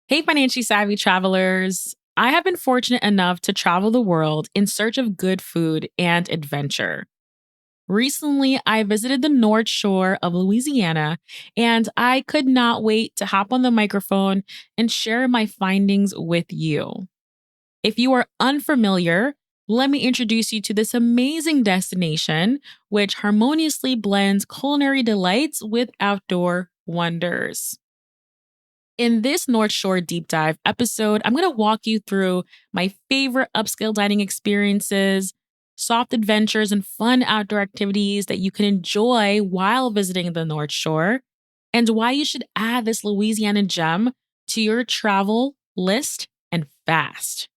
Hey, financially savvy travelers. I have been fortunate enough to travel the world in search of good food and adventure. Recently, I visited the North Shore of Louisiana, and I could not wait to hop on the microphone and share my findings with you. If you are unfamiliar, let me introduce you to this amazing destination, which harmoniously blends culinary delights with outdoor wonders. In this North Shore deep dive episode, I'm going to walk you through my favorite upscale dining experiences, soft adventures, and fun outdoor activities that you can enjoy while visiting the North Shore, and why you should add this Louisiana gem to your travel list and fast.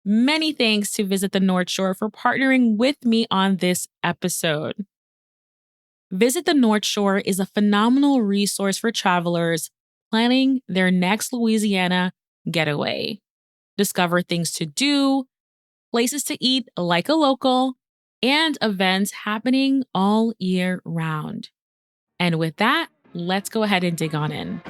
Many thanks to Visit the North Shore for partnering with me on this episode. Visit the North Shore is a phenomenal resource for travelers planning their next Louisiana getaway. Discover things to do, places to eat like a local, and events happening all year round. And with that, let's go ahead and dig on in.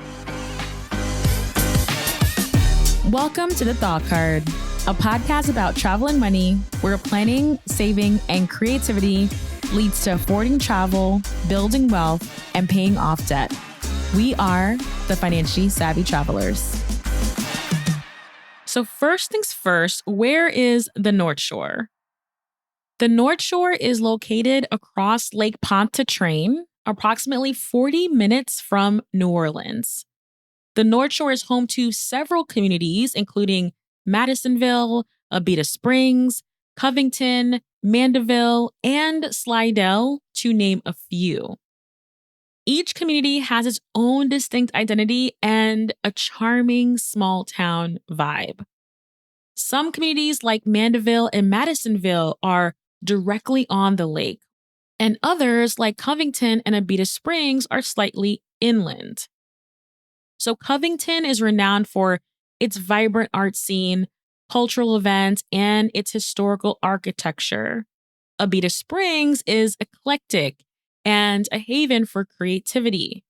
Welcome to The Thought Card, a podcast about travel and money, where planning, saving, and creativity leads to affording travel, building wealth, and paying off debt. We are the financially savvy travelers. So first things first, where is the North Shore? The North Shore is located across Lake Pontchartrain, approximately 40 minutes from New Orleans. The North Shore is home to several communities, including Madisonville, Abita Springs, Covington, Mandeville, and Slidell, to name a few. Each community has its own distinct identity and a charming small town vibe. Some communities like Mandeville and Madisonville are directly on the lake, and others like Covington and Abita Springs are slightly inland. So Covington is renowned for its vibrant art scene, cultural events, and its historical architecture. Abita Springs is eclectic and a haven for creativity.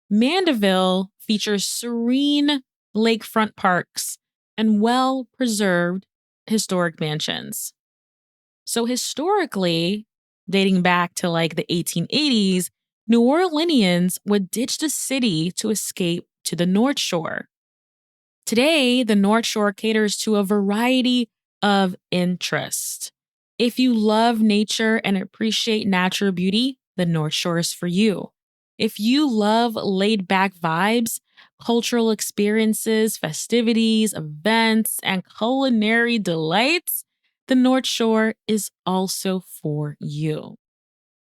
Mandeville features serene lakefront parks and well-preserved historic mansions. So historically, dating back to like the 1880s, New Orleanians would ditch the city to escape to the North Shore. Today, the North Shore caters to a variety of interests. If you love nature and appreciate natural beauty, the North Shore is for you. If you love laid-back vibes, cultural experiences, festivities, events, and culinary delights, the North Shore is also for you.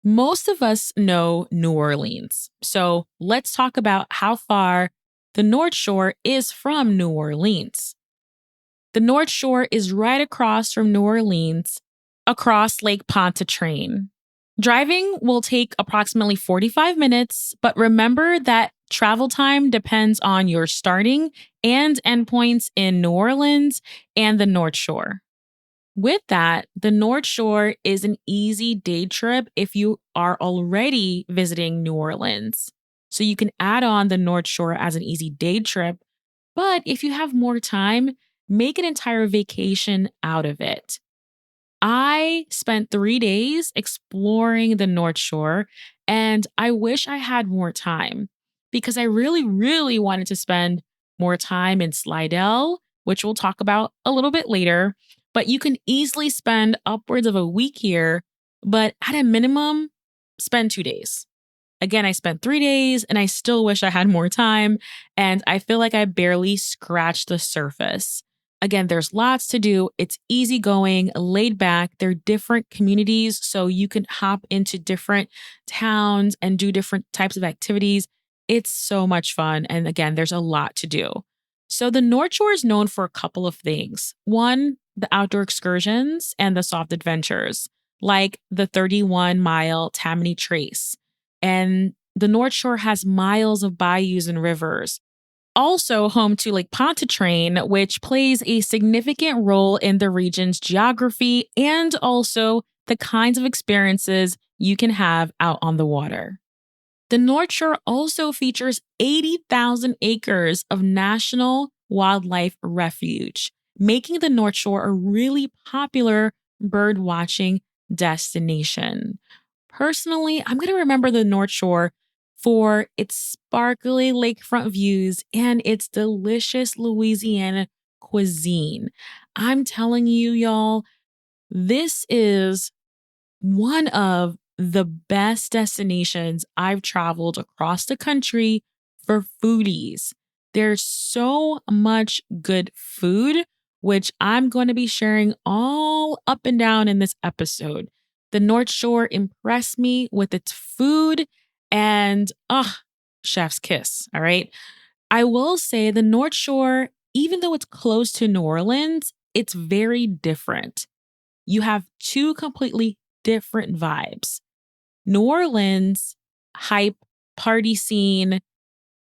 Most of us know New Orleans, so let's talk about how far the North Shore is from New Orleans. The North Shore is right across from New Orleans, across Lake Pontchartrain. Driving will take approximately 45 minutes, but remember that travel time depends on your starting and end points in New Orleans and the North Shore. With that, the North Shore is an easy day trip if you are already visiting New Orleans. So you can add on the North Shore as an easy day trip, but if you have more time, make an entire vacation out of it. I spent 3 days exploring the North Shore, and I wish I had more time because I really, really wanted to spend more time in Slidell, which we'll talk about a little bit later. But you can easily spend upwards of a week here, but at a minimum, spend 2 days. Again, I spent 3 days and I still wish I had more time, and I feel like I barely scratched the surface. Again, there's lots to do. It's easygoing, laid back. They're different communities, so you can hop into different towns and do different types of activities. It's so much fun. And again, there's a lot to do. So the North Shore is known for a couple of things. One, the outdoor excursions and the soft adventures, like the 31-mile Tammany Trace. And the North Shore has miles of bayous and rivers. Also home to Lake Pontchartrain, which plays a significant role in the region's geography and also the kinds of experiences you can have out on the water. The North Shore also features 80,000 acres of national wildlife refuge, making the North Shore a really popular bird watching destination. Personally, I'm going to remember the North Shore for its sparkly lakefront views and its delicious Louisiana cuisine. I'm telling you, y'all, this is one of the best destinations I've traveled across the country for foodies. There's so much good food, which I'm going to be sharing all up and down in this episode. The North Shore impressed me with its food and, chef's kiss. All right. I will say the North Shore, even though it's close to New Orleans, it's very different. You have two completely different vibes. New Orleans, hype, party scene,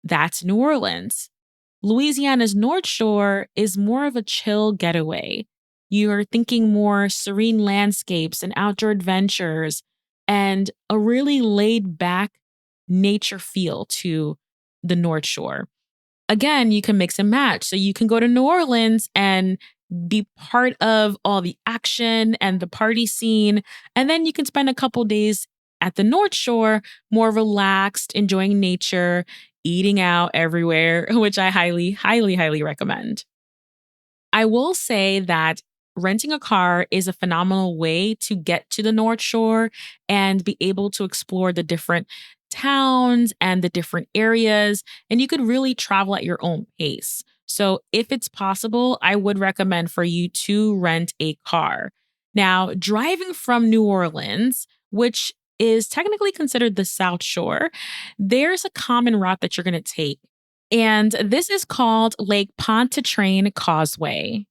that's New Orleans. Louisiana's North Shore is more of a chill getaway. You're thinking more serene landscapes and outdoor adventures and a really laid back nature feel to the North Shore. Again, you can mix and match. So you can go to New Orleans and be part of all the action and the party scene. And then you can spend a couple days at the North Shore, more relaxed, enjoying nature, eating out everywhere, which I highly, highly, highly recommend. I will say that renting a car is a phenomenal way to get to the North Shore and be able to explore the different towns and the different areas. And you could really travel at your own pace. So, if it's possible, I would recommend for you to rent a car. Now, driving from New Orleans, which is technically considered the South Shore, there's a common route that you're going to take. And this is called Lake Pontchartrain Causeway.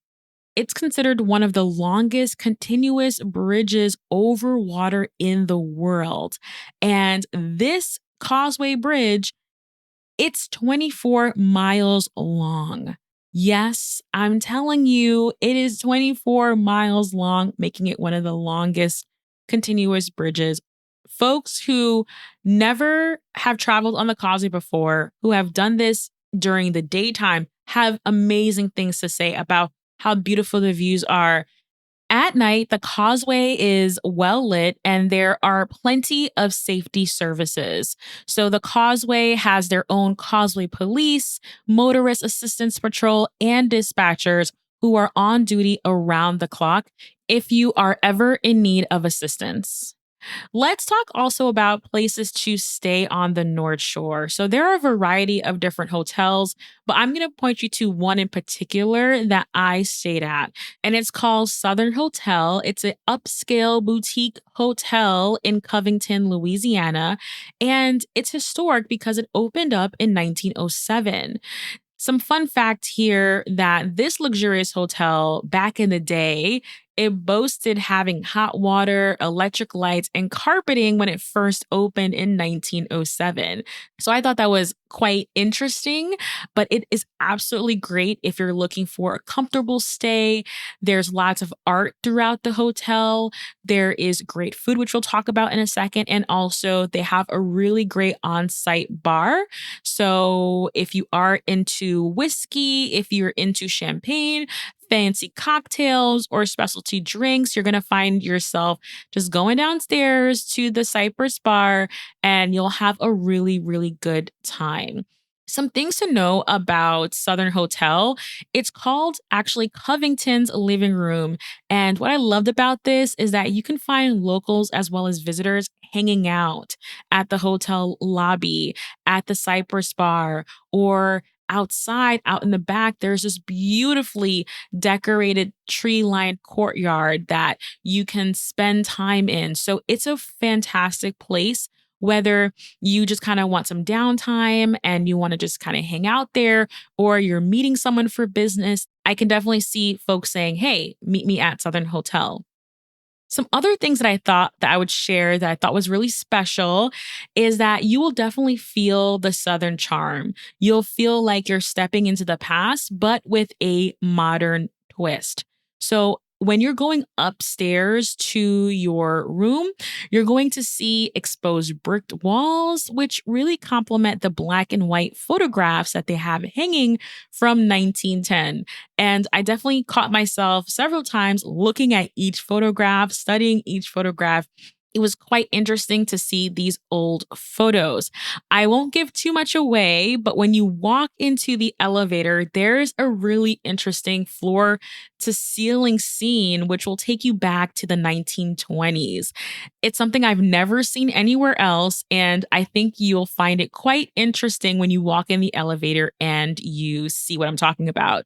It's considered one of the longest continuous bridges over water in the world. And this causeway bridge, it's 24 miles long. Yes, I'm telling you, it is 24 miles long, making it one of the longest continuous bridges. Folks who never have traveled on the causeway before, who have done this during the daytime, have amazing things to say about how beautiful the views are. At night, the causeway is well lit and there are plenty of safety services. So the causeway has their own causeway police, motorist assistance patrol, and dispatchers who are on duty around the clock if you are ever in need of assistance. Let's talk also about places to stay on the North Shore. So there are a variety of different hotels, but I'm going to point you to one in particular that I stayed at, and it's called Southern Hotel. It's an upscale boutique hotel in Covington, Louisiana, and it's historic because it opened up in 1907. Some fun fact here that this luxurious hotel back in the day, it boasted having hot water, electric lights, and carpeting when it first opened in 1907. So I thought that was quite interesting, but it is absolutely great if you're looking for a comfortable stay. There's lots of art throughout the hotel. There is great food, which we'll talk about in a second. And also, they have a really great on site bar. So if you are into whiskey, if you're into champagne, fancy cocktails, or specialty drinks, you're going to find yourself just going downstairs to the Cypress Bar and you'll have a really, really good time. Some things to know about Southern Hotel. It's called actually Covington's Living Room. And what I loved about this is that you can find locals as well as visitors hanging out at the hotel lobby, at the Cypress Bar, or outside, out in the back. There's this beautifully decorated tree-lined courtyard that you can spend time in. So it's a fantastic place whether you just kind of want some downtime and you want to just kind of hang out there, or you're meeting someone for business. I can definitely see folks saying, hey, meet me at Southern Hotel. Some other things that I thought that I would share that I thought was really special is that you will definitely feel the Southern charm. You'll feel like you're stepping into the past, but with a modern twist. So when you're going upstairs to your room, you're going to see exposed bricked walls, which really complement the black and white photographs that they have hanging from 1910. And I definitely caught myself several times looking at each photograph, studying each photograph. It was quite interesting to see these old photos. I won't give too much away, but when you walk into the elevator, there's a really interesting floor to ceiling scene, which will take you back to the 1920s. It's something I've never seen anywhere else, and I think you'll find it quite interesting when you walk in the elevator and you see what I'm talking about.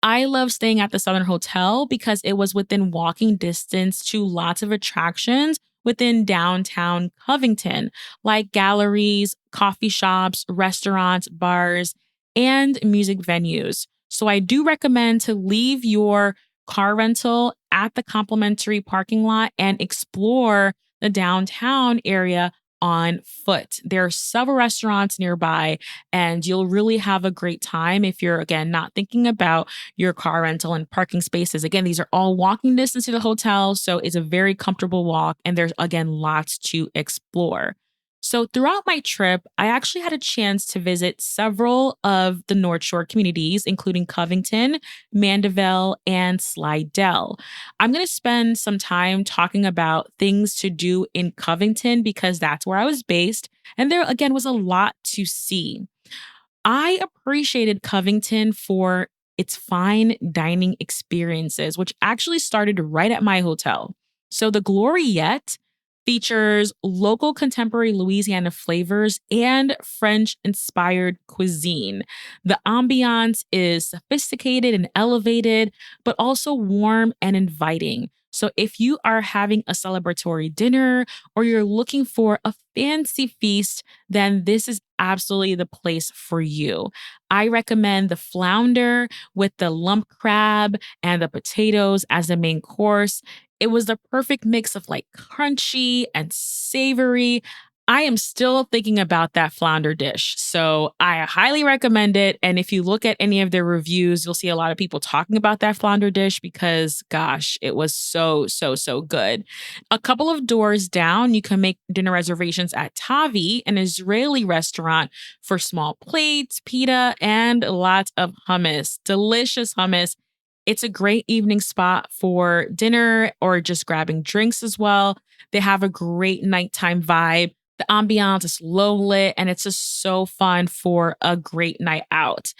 I love staying at the Southern Hotel because it was within walking distance to lots of attractions within downtown Covington, like galleries, coffee shops, restaurants, bars, and music venues. So I do recommend to leave your car rental at the complimentary parking lot and explore the downtown area on foot. There are several restaurants nearby, and you'll really have a great time if you're, again, not thinking about your car rental and parking spaces. Again, these are all walking distance to the hotel, so it's a very comfortable walk, and there's, again, lots to explore. So throughout my trip, I actually had a chance to visit several of the North Shore communities, including Covington, Mandeville, and Slidell. I'm going to spend some time talking about things to do in Covington because that's where I was based. And there, again, was a lot to see. I appreciated Covington for its fine dining experiences, which actually started right at my hotel. So the Gloriette features local contemporary Louisiana flavors and French inspired cuisine. The ambiance is sophisticated and elevated, but also warm and inviting. So if you are having a celebratory dinner or you're looking for a fancy feast, then this is absolutely the place for you. I recommend the flounder with the lump crab and the potatoes as the main course. It was the perfect mix of like crunchy and savory. I am still thinking about that flounder dish. So I highly recommend it. And if you look at any of their reviews, you'll see a lot of people talking about that flounder dish because, gosh, it was so, so, so good. A couple of doors down, you can make dinner reservations at Tavi, an Israeli restaurant, for small plates, pita, and lots of hummus. Delicious hummus. It's a great evening spot for dinner or just grabbing drinks as well. They have a great nighttime vibe. The ambiance is low lit and it's just so fun for a great night out.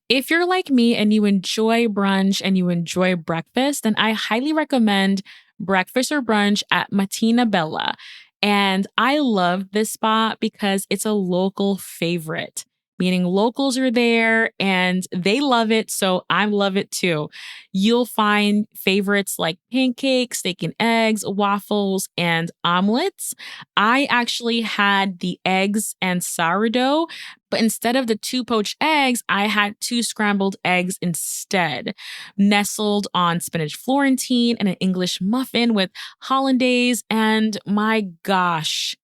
If you're like me and you enjoy brunch and you enjoy breakfast, then I highly recommend breakfast or brunch at Matina Bella. And I love this spot because it's a local favorite, meaning locals are there and they love it. So I love it too. You'll find favorites like pancakes, steak and eggs, waffles, and omelets. I actually had the eggs and sourdough, but instead of the two poached eggs, I had two scrambled eggs instead, nestled on spinach Florentine and an English muffin with hollandaise. And my gosh,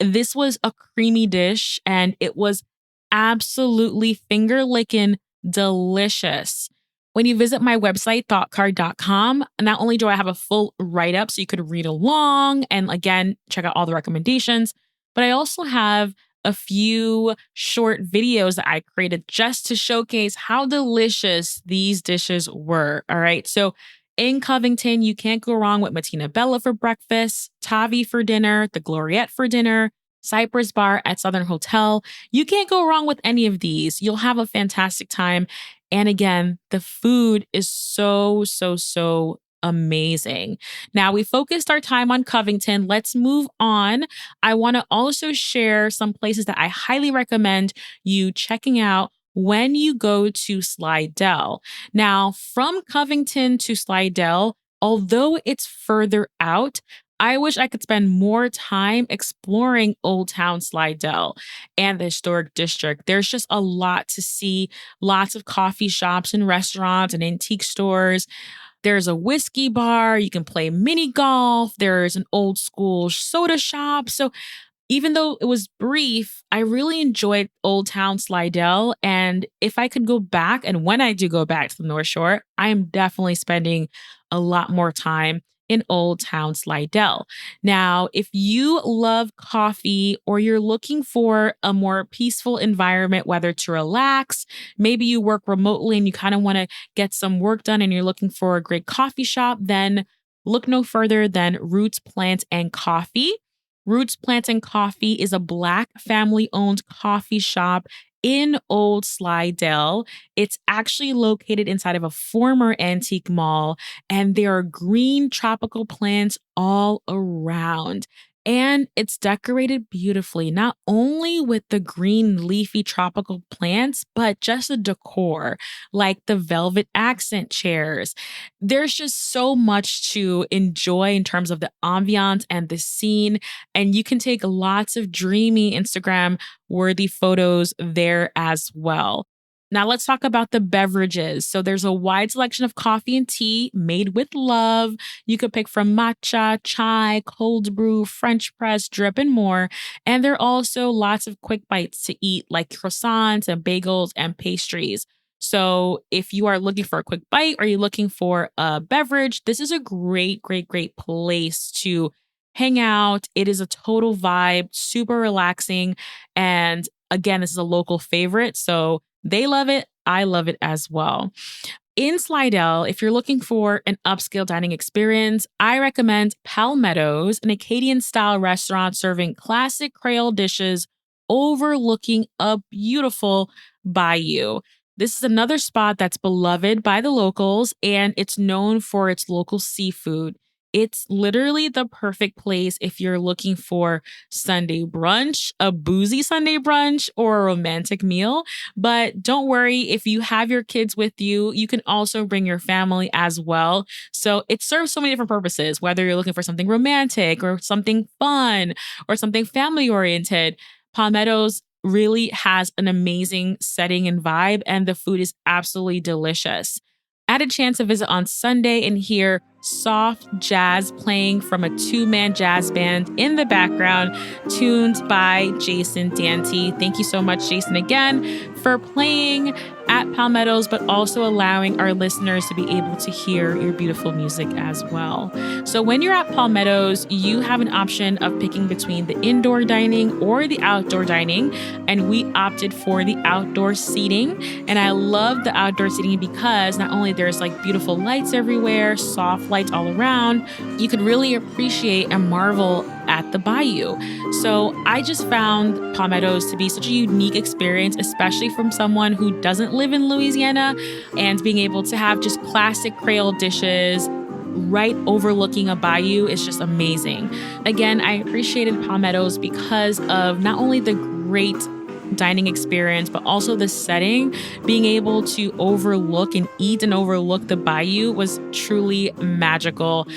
this was a creamy dish and it was absolutely finger licking delicious. When you visit my website, thoughtcard.com, not only do I have a full write up so you could read along and again, check out all the recommendations, but I also have a few short videos that I created just to showcase how delicious these dishes were. All right. So in Covington, you can't go wrong with Matina Bella for breakfast, Tavi for dinner, the Gloriette for dinner, Cypress Bar at Southern Hotel. You can't go wrong with any of these. You'll have a fantastic time. And again, the food is so, so, so amazing. Now, we focused our time on Covington. Let's move on. I want to also share some places that I highly recommend you checking out when you go to Slidell. Now, from Covington to Slidell, although it's further out, I wish I could spend more time exploring Old Town Slidell and the historic district. There's just a lot to see, lots of coffee shops and restaurants and antique stores. There's a whiskey bar. You can play mini golf. There's an old school soda shop. So Even though it was brief, I really enjoyed Old Town Slidell. And if I could go back, and when I do go back to the North Shore, I am definitely spending a lot more time in Old Town Slidell. Now, if you love coffee or you're looking for a more peaceful environment, whether to relax, maybe you work remotely and you kind of want to get some work done and you're looking for a great coffee shop, then look no further than Roots Plant and Coffee. Roots Plant and Coffee is a Black family owned coffee shop in Old Slidell. It's actually located inside of a former antique mall, and there are green tropical plants all around. And it's decorated beautifully, not only with the green leafy tropical plants, but just the decor, like the velvet accent chairs. There's just so much to enjoy in terms of the ambiance and the scene. And you can take lots of dreamy Instagram worthy photos there as well. Now, let's talk about the beverages. So, there's a wide selection of coffee and tea made with love. You could pick from matcha, chai, cold brew, French press, drip, and more. And there are also lots of quick bites to eat, like croissants and bagels and pastries. So, if you are looking for a quick bite or you're looking for a beverage, this is a great, great, great place to hang out. It is a total vibe, super relaxing. And again, this is a local favorite. So, they love it. I love it as well. In Slidell, if you're looking for an upscale dining experience, I recommend Palmetto's, an Acadian style restaurant serving classic Creole dishes overlooking a beautiful bayou. This is another spot that's beloved by the locals and it's known for its local seafood. It's literally the perfect place if you're looking for Sunday brunch, a boozy Sunday brunch, or a romantic meal. But don't worry, if you have your kids with you, you can also bring your family as well. So it serves so many different purposes, whether you're looking for something romantic or something fun or something family oriented. Palmetto's really has an amazing setting and vibe, and the food is absolutely delicious. I had a chance to visit on Sunday and hear soft jazz playing from a two-man jazz band in the background, tuned by Jason Dante. Thank you so much, Jason, again, for playing at Palmetto's, but also allowing our listeners to be able to hear your beautiful music as well. So when you're at Palmetto's, you have an option of picking between the indoor dining or the outdoor dining, and we opted for the outdoor seating. And I love the outdoor seating because not only there's like beautiful lights everywhere, soft lights all around, you could really appreciate and marvel at the bayou. So I just found Palmetto's to be such a unique experience, especially from someone who doesn't live in Louisiana, and being able to have just classic Creole dishes right overlooking a bayou is just amazing. Again, I appreciated Palmetto's because of not only the great dining experience, but also the setting. Being able to overlook and eat and overlook the bayou was truly magical.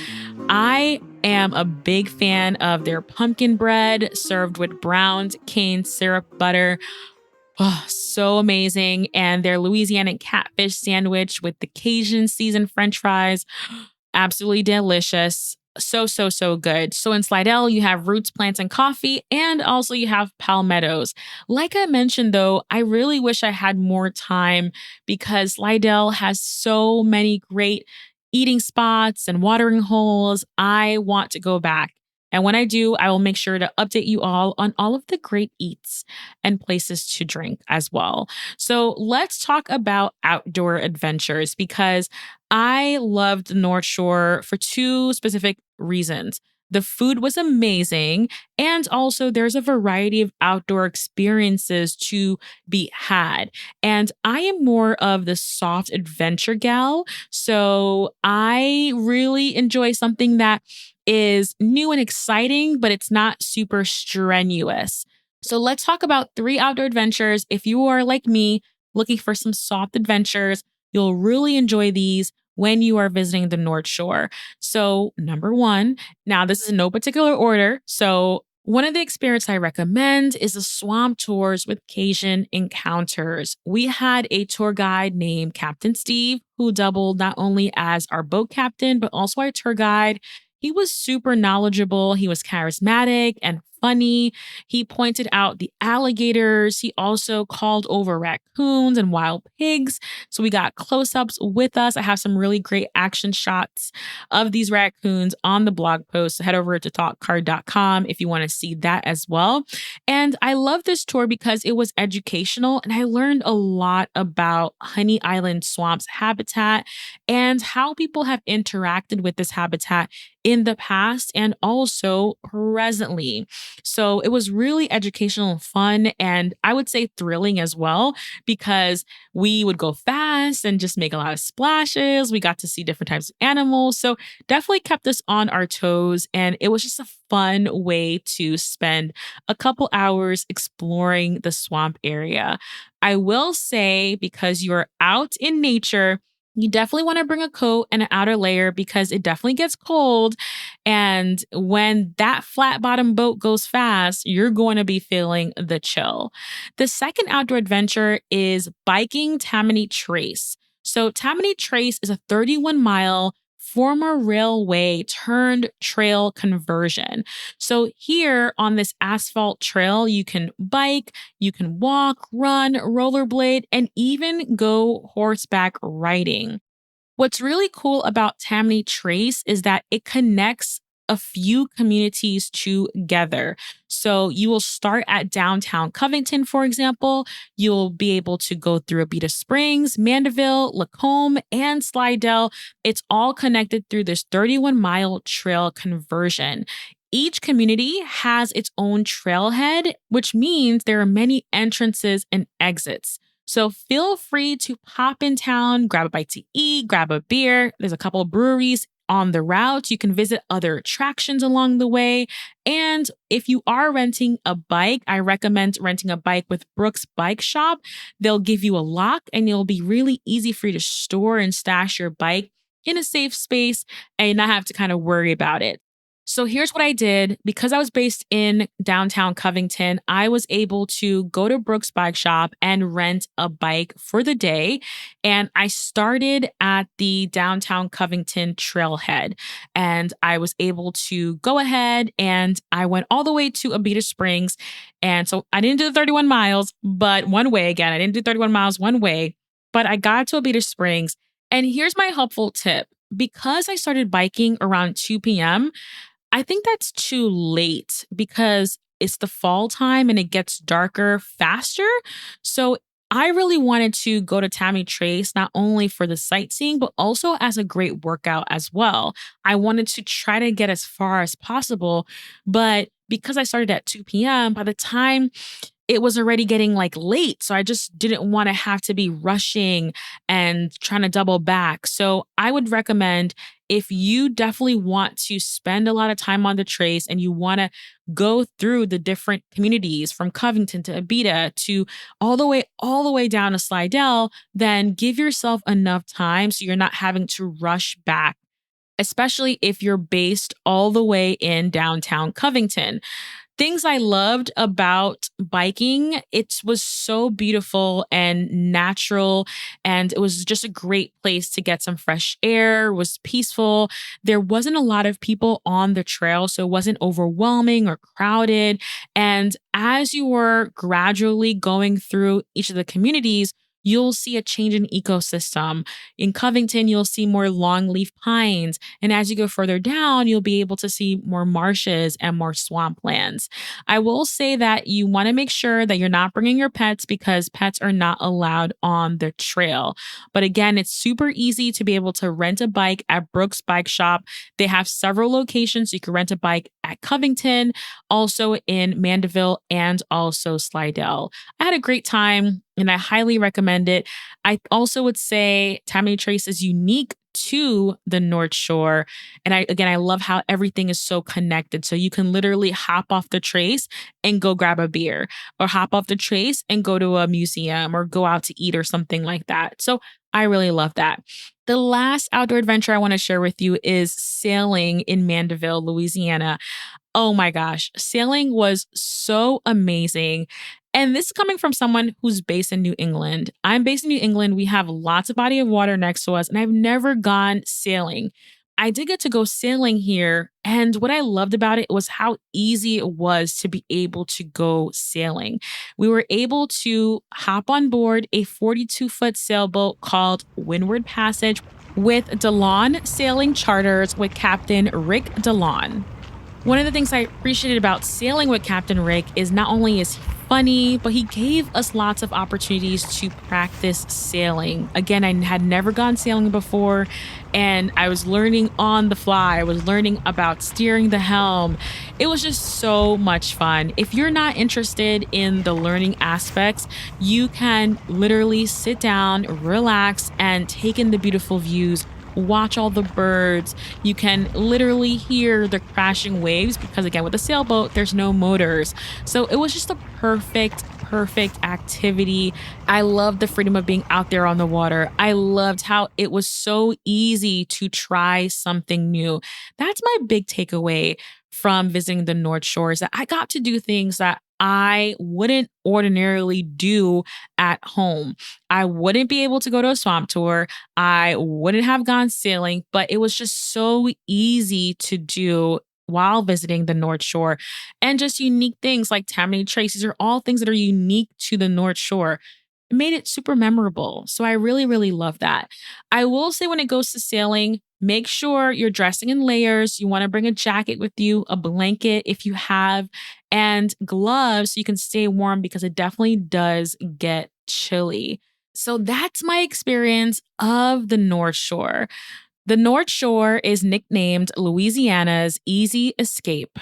I am a big fan of their pumpkin bread served with browned cane syrup butter. Oh, so amazing. And their Louisiana catfish sandwich with the Cajun seasoned French fries. Absolutely delicious. So, so, so good. So in Slidell, you have Roots Plants and Coffee, and also you have Palmetto's. Like I mentioned, though, I really wish I had more time because Slidell has so many great eating spots and watering holes. I want to go back. And when I do, I will make sure to update you all on all of the great eats and places to drink as well. So let's talk about outdoor adventures because I loved the North Shore for two specific reasons. The food was amazing, and also there's a variety of outdoor experiences to be had. And I am more of the soft adventure gal, so I really enjoy something that is new and exciting, but it's not super strenuous. So let's talk about three outdoor adventures. If you are like me, looking for some soft adventures, you'll really enjoy these when you are visiting the North Shore. So, number one, now this is in no particular order. So, one of the experiences I recommend is the swamp tours with Cajun Encounters. We had a tour guide named Captain Steve who doubled not only as our boat captain, but also our tour guide. He was super knowledgeable. He was charismatic and funny. He pointed out the alligators. He also called over raccoons and wild pigs. So we got close ups with us. I have some really great action shots of these raccoons on the blog post. Head over to thoughtcard.com if you want to see that as well. And I love this tour because it was educational and I learned a lot about Honey Island Swamp's habitat and how people have interacted with this habitat in the past and also presently. So it was really educational and fun, and I would say thrilling as well because we would go fast and just make a lot of splashes. We got to see different types of animals. So definitely kept us on our toes, and it was just a fun way to spend a couple hours exploring the swamp area. I will say, because you're out in nature, you definitely want to bring a coat and an outer layer because it definitely gets cold. And when that flat bottom boat goes fast, you're going to be feeling the chill. The second outdoor adventure is biking Tammany Trace. So, Tammany Trace is a 31-mile former railway turned trail conversion. So, here on this asphalt trail, you can bike, you can walk, run, rollerblade, and even go horseback riding. What's really cool about Tammany Trace is that it connects a few communities together. So you will start at downtown Covington, for example. You'll be able to go through Abita Springs, Mandeville, Lacombe, and Slidell. It's all connected through this 31-mile trail conversion. Each community has its own trailhead, which means there are many entrances and exits. So feel free to pop in town, grab a bite to eat, grab a beer. There's a couple of breweries on the route. You can visit other attractions along the way. And if you are renting a bike, I recommend renting a bike with Brooks Bike Shop. They'll give you a lock and it'll be really easy for you to store and stash your bike in a safe space and not have to kind of worry about it. So here's what I did. Because I was based in downtown Covington, I was able to go to Brooks Bike Shop and rent a bike for the day. And I started at the downtown Covington trailhead. And I was able to go ahead and I went all the way to Abita Springs. And so I didn't do the 31 miles, but one way again. I didn't do 31 miles one way, but I got to Abita Springs. And here's my helpful tip. Because I started biking around 2 p.m., I think that's too late because it's the fall time and it gets darker faster. So I really wanted to go to Tammany Trace, not only for the sightseeing, but also as a great workout as well. I wanted to try to get as far as possible. But because I started at 2 p.m., by the time it was already getting like late. So I just didn't want to have to be rushing and trying to double back. So I would recommend, if you definitely want to spend a lot of time on the trace and you want to go through the different communities from Covington to Abita to all the way down to Slidell, then give yourself enough time so you're not having to rush back, especially if you're based all the way in downtown Covington. Things I loved about biking, it was so beautiful and natural, and it was just a great place to get some fresh air. It was peaceful. There wasn't a lot of people on the trail, so it wasn't overwhelming or crowded. And as you were gradually going through each of the communities, you'll see a change in ecosystem. In Covington, you'll see more longleaf pines. And as you go further down, you'll be able to see more marshes and more swamplands. I will say that you want to make sure that you're not bringing your pets because pets are not allowed on the trail. But again, it's super easy to be able to rent a bike at Brooks Bike Shop. They have several locations. You can rent a bike at Covington, also in Mandeville, and also Slidell. I had a great time and I highly recommend it. I also would say Tammany Trace is unique to the North Shore. And I love how everything is so connected. So you can literally hop off the trace and go grab a beer, or hop off the trace and go to a museum or go out to eat or something like that. So I really love that. The last outdoor adventure I want to share with you is sailing in Mandeville, Louisiana. Oh my gosh, sailing was so amazing. And this is coming from someone who's based in New England. I'm based in New England. We have lots of body of water next to us, and I've never gone sailing. I did get to go sailing here. And what I loved about it was how easy it was to be able to go sailing. We were able to hop on board a 42-foot sailboat called Windward Passage with DeLon Sailing Charters with Captain Rick DeLon. One of the things I appreciated about sailing with Captain Rick is not only is he funny, but he gave us lots of opportunities to practice sailing. Again, I had never gone sailing before, and I was learning on the fly. I was learning about steering the helm. It was just so much fun. If you're not interested in the learning aspects, you can literally sit down, relax, and take in the beautiful views. Watch all the birds. You can literally hear the crashing waves because, again, with a sailboat, there's no motors. So it was just a perfect activity. I loved the freedom of being out there on the water. I loved how it was so easy to try something new. That's my big takeaway from visiting the North Shore, is that I got to do things that I wouldn't ordinarily do at home. I wouldn't be able to go to a swamp tour. I wouldn't have gone sailing, but it was just so easy to do while visiting the North Shore. And just unique things like Tammany Trace. These are all things that are unique to the North Shore. It made it super memorable. So I really love that. I will say, when it goes to sailing, make sure you're dressing in layers. You want to bring a jacket with you, a blanket if you have, and gloves so you can stay warm, because it definitely does get chilly. So that's my experience of the North Shore. The North Shore is nicknamed Louisiana's Easy Escape.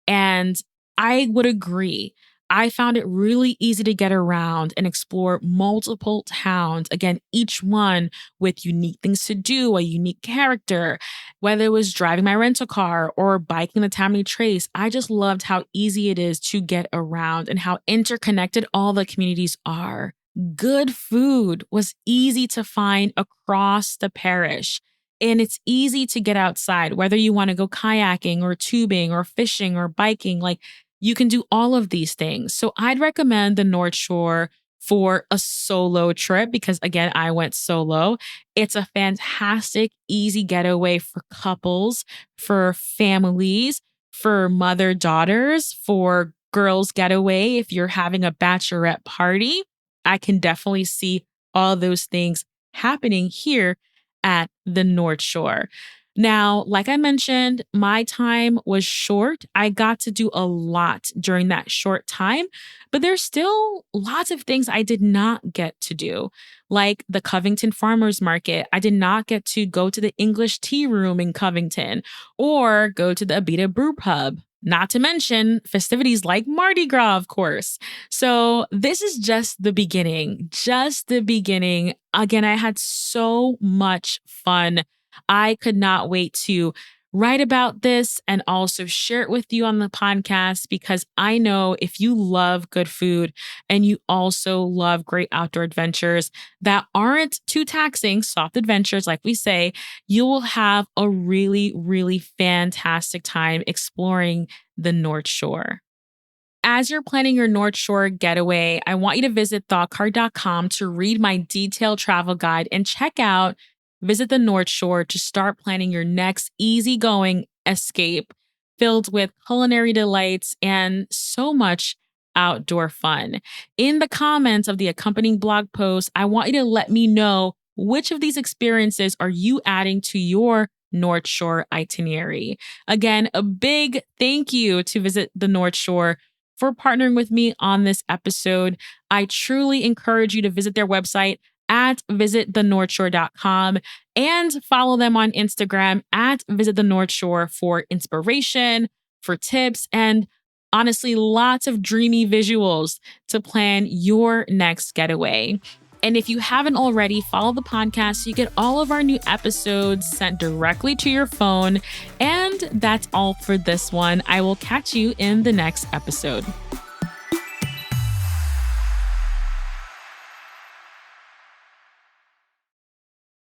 And I would agree. I found it really easy to get around and explore multiple towns. Again, each one with unique things to do, a unique character. Whether it was driving my rental car or biking the Tammany Trace, I just loved how easy it is to get around and how interconnected all the communities are. Good food was easy to find across the parish. And it's easy to get outside, whether you want to go kayaking or tubing or fishing or biking. Like, you can do all of these things. So I'd recommend the North Shore for a solo trip because, again, I went solo. It's a fantastic, easy getaway for couples, for families, for mother-daughters, for girls' getaway. If you're having a bachelorette party, I can definitely see all those things happening here at the North Shore. Now, like I mentioned, my time was short. I got to do a lot during that short time, but there's still lots of things I did not get to do, like the Covington Farmers Market. I did not get to go to the English Tea Room in Covington or go to the Abita Brew Pub. Not to mention festivities like Mardi Gras, of course. So this is just the beginning, Again, I had so much fun. I could not wait to write about this and also share it with you on the podcast, because I know if you love good food and you also love great outdoor adventures that aren't too taxing, soft adventures, like we say, you will have a really fantastic time exploring the North Shore. As you're planning your North Shore getaway, I want you to visit thoughtcard.com to read my detailed travel guide and check out Visit the North Shore to start planning your next easygoing escape filled with culinary delights and so much outdoor fun. In the comments of the accompanying blog post, I want you to let me know which of these experiences are you adding to your North Shore itinerary. Again, a big thank you to Visit the North Shore for partnering with me on this episode. I truly encourage you to visit their website at visitthenorthshore.com and follow them on Instagram at Visit the North Shore for inspiration, for tips, and honestly, lots of dreamy visuals to plan your next getaway. And if you haven't already, follow the podcast so you get all of our new episodes sent directly to your phone. And that's all for this one. I will catch you in the next episode.